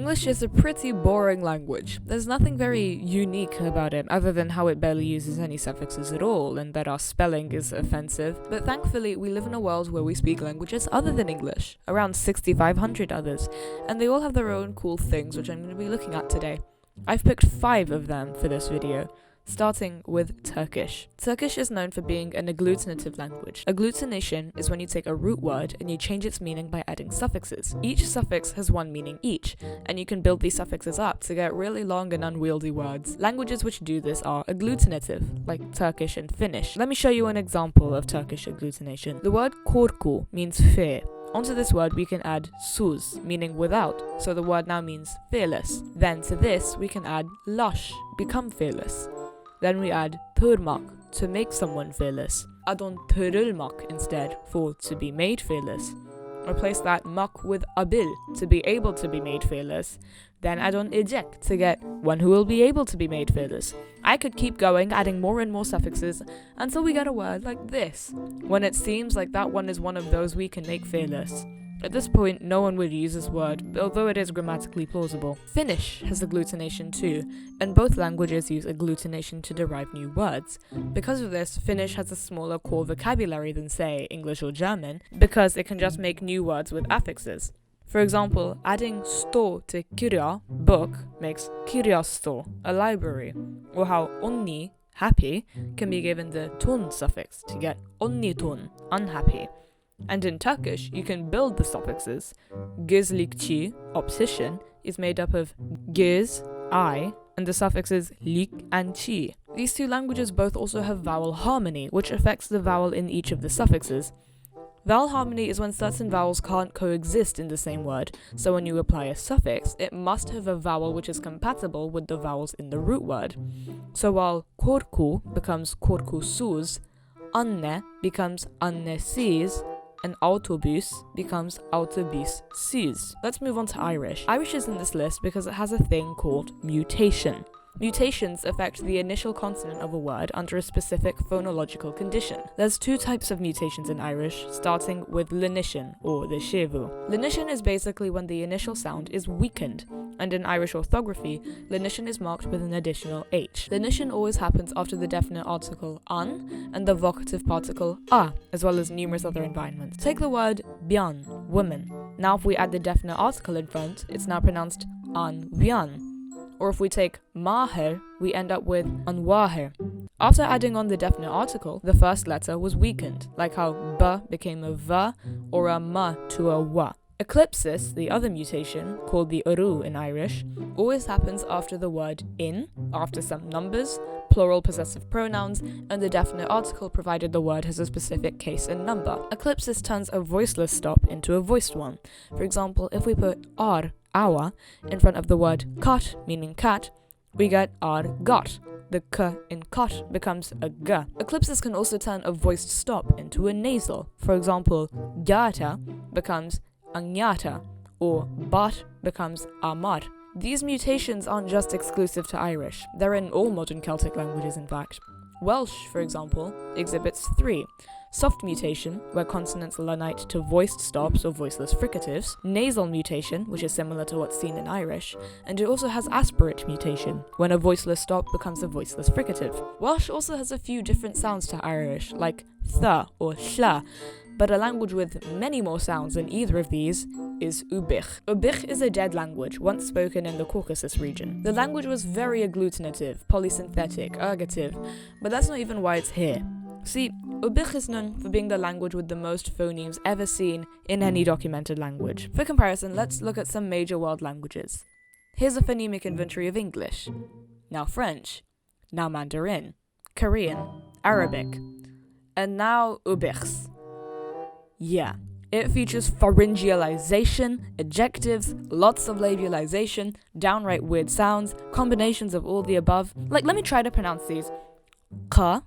English is a pretty boring language. There's nothing very unique about it other than how it barely uses any suffixes at all and that our spelling is offensive. But thankfully, we live in a world where we speak languages other than English, around 6,500 others, and they all have their own cool things which I'm going to be looking at today. I've picked 5 of them for this video. Starting with Turkish. Turkish is known for being an agglutinative language. Agglutination is when you take a root word and you change its meaning by adding suffixes. Each suffix has one meaning each, and you can build these suffixes up to get really long and unwieldy words. Languages which do this are agglutinative, like Turkish and Finnish. Let me show you an example of Turkish agglutination. The word korku means fear. Onto this word we can add suz, meaning without, so the word now means fearless. Then to this we can add lash, become fearless. Then we add tırmak, to make someone fearless. Add on tırılmak instead, for to be made fearless. Replace that mak with abil, to be able to be made fearless. Then add on ejek, to get one who will be able to be made fearless. I could keep going, adding more and more suffixes, until we get a word like this, when it seems like that one is one of those we can make fearless. At this point, no one would use this word, although it is grammatically plausible. Finnish has agglutination too, and both languages use agglutination to derive new words. Because of this, Finnish has a smaller core vocabulary than, say, English or German, because it can just make new words with affixes. For example, adding sto to kirja, book, makes kirjasto, a library, or how onni, happy, can be given the ton suffix to get onniton, unhappy. And in Turkish, you can build the suffixes. Gözlikçi, optician, is made up of göz, eye, and the suffixes lik and chi. These two languages both also have vowel harmony, which affects the vowel in each of the suffixes. Vowel harmony is when certain vowels can't coexist in the same word, so when you apply a suffix, it must have a vowel which is compatible with the vowels in the root word. So while korku becomes korkusuz, anne becomes annesiz, and autobus becomes autobussiz. Let's move on to Irish. Irish is in this list because it has a thing called mutation. Mutations affect the initial consonant of a word under a specific phonological condition. There's 2 types of mutations in Irish, starting with lenition, or the shevu. Lenition is basically when the initial sound is weakened, and in Irish orthography, lenition is marked with an additional H. Lenition always happens after the definite article an and the vocative particle a, as well as numerous other environments. Take the word bian, woman. Now if we add the definite article in front, it's now pronounced an vian. Or if we take maher, we end up with anwaher. After adding on the definite article, the first letter was weakened, like how b became a v or a ma to a wa. Eclipsis, the other mutation, called the uru in Irish, always happens after the word in, after some numbers, plural possessive pronouns, and the definite article provided the word has a specific case and number. Eclipsis turns a voiceless stop into a voiced one. For example, if we put ar, our, in front of the word cut, meaning cat, we get ar got. The k in cut becomes a g. Eclipsis can also turn a voiced stop into a nasal. For example, gata becomes anyata, or bat becomes amar. These mutations aren't just exclusive to Irish, they're in all modern Celtic languages in fact. Welsh, for example, exhibits 3. Soft mutation, where consonants lanite to voiced stops or voiceless fricatives, nasal mutation, which is similar to what's seen in Irish, and it also has aspirate mutation, when a voiceless stop becomes a voiceless fricative. Welsh also has a few different sounds to Irish, like th or shla, but a language with many more sounds than either of these is Ubiq. Ubiq is a dead language, once spoken in the Caucasus region. The language was very agglutinative, polysynthetic, ergative, but that's not even why it's here. See, Ubiq is known for being the language with the most phonemes ever seen in any documented language. For comparison, let's look at some major world languages. Here's a phonemic inventory of English, now French, now Mandarin, Korean, Arabic, and now Ubiq's. Yeah, it features pharyngealization, adjectives, lots of labialization, downright weird sounds, combinations of all the above. Like, let me try to pronounce these. Ka,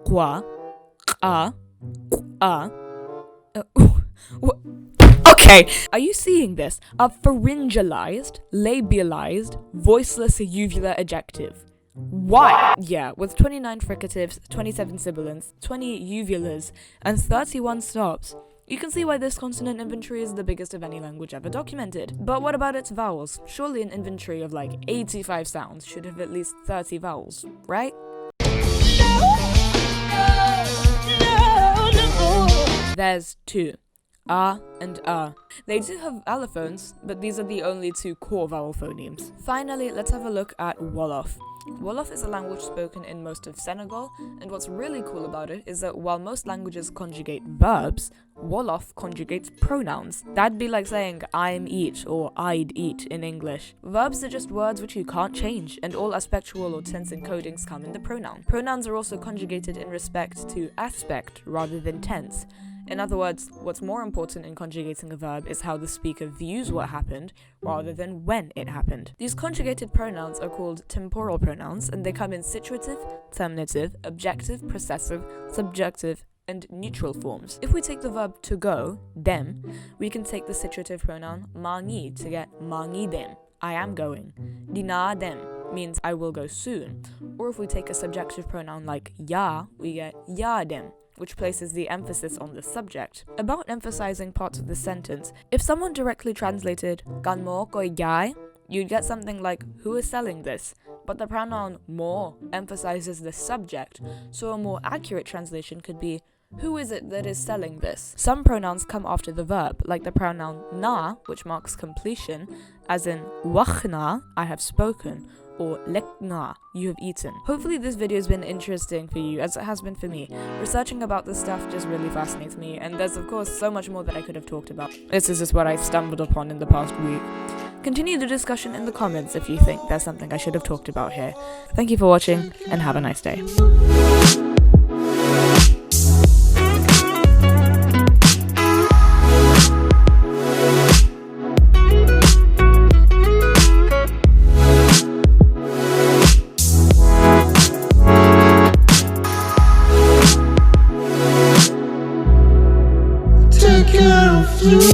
qua, qa, qua. Okay, are you seeing this? A pharyngalized, labialized, voiceless uvular adjective. Why? Yeah, with 29 fricatives, 27 sibilants, 20 uvulars, and 31 stops, You can see why this consonant inventory is the biggest of any language ever documented. But what about its vowels? Surely an inventory of like 85 sounds should have at least 30 vowels, right? There's 2. And They do have allophones, but these are the only 2 core vowel phonemes. Finally, let's have a look at Wolof. Wolof is a language spoken in most of Senegal, and what's really cool about it is that while most languages conjugate verbs, Wolof conjugates pronouns. That'd be like saying I'm eat or I'd eat in English. Verbs are just words which you can't change, and all aspectual or tense encodings come in the pronoun. Pronouns are also conjugated in respect to aspect rather than tense. In other words, what's more important in conjugating a verb is how the speaker views what happened rather than when it happened. These conjugated pronouns are called temporal pronouns, and they come in situative, terminative, objective, possessive, subjunctive, and neutral forms. If we take the verb to go, dem, we can take the situative pronoun mangi to get mangi dem, I am going. Dina dem means I will go soon. Or if we take a subjective pronoun like ya, we get ya dem, which places the emphasis on the subject. About emphasizing parts of the sentence, if someone directly translated gan mo koi jai, you'd get something like who is selling this, but the pronoun mo emphasizes the subject, so a more accurate translation could be who is it that is selling this? Some pronouns come after the verb, like the pronoun na, which marks completion, as in wakhna, I have spoken, or lekna, you have eaten. Hopefully this video has been interesting for you, as it has been for me. Researching about this stuff just really fascinates me, and there's of course so much more that I could have talked about. This is just what I stumbled upon in the past week. Continue the discussion in the comments if you think there's something I should have talked about here. Thank you for watching, and have a nice day. Take care of you.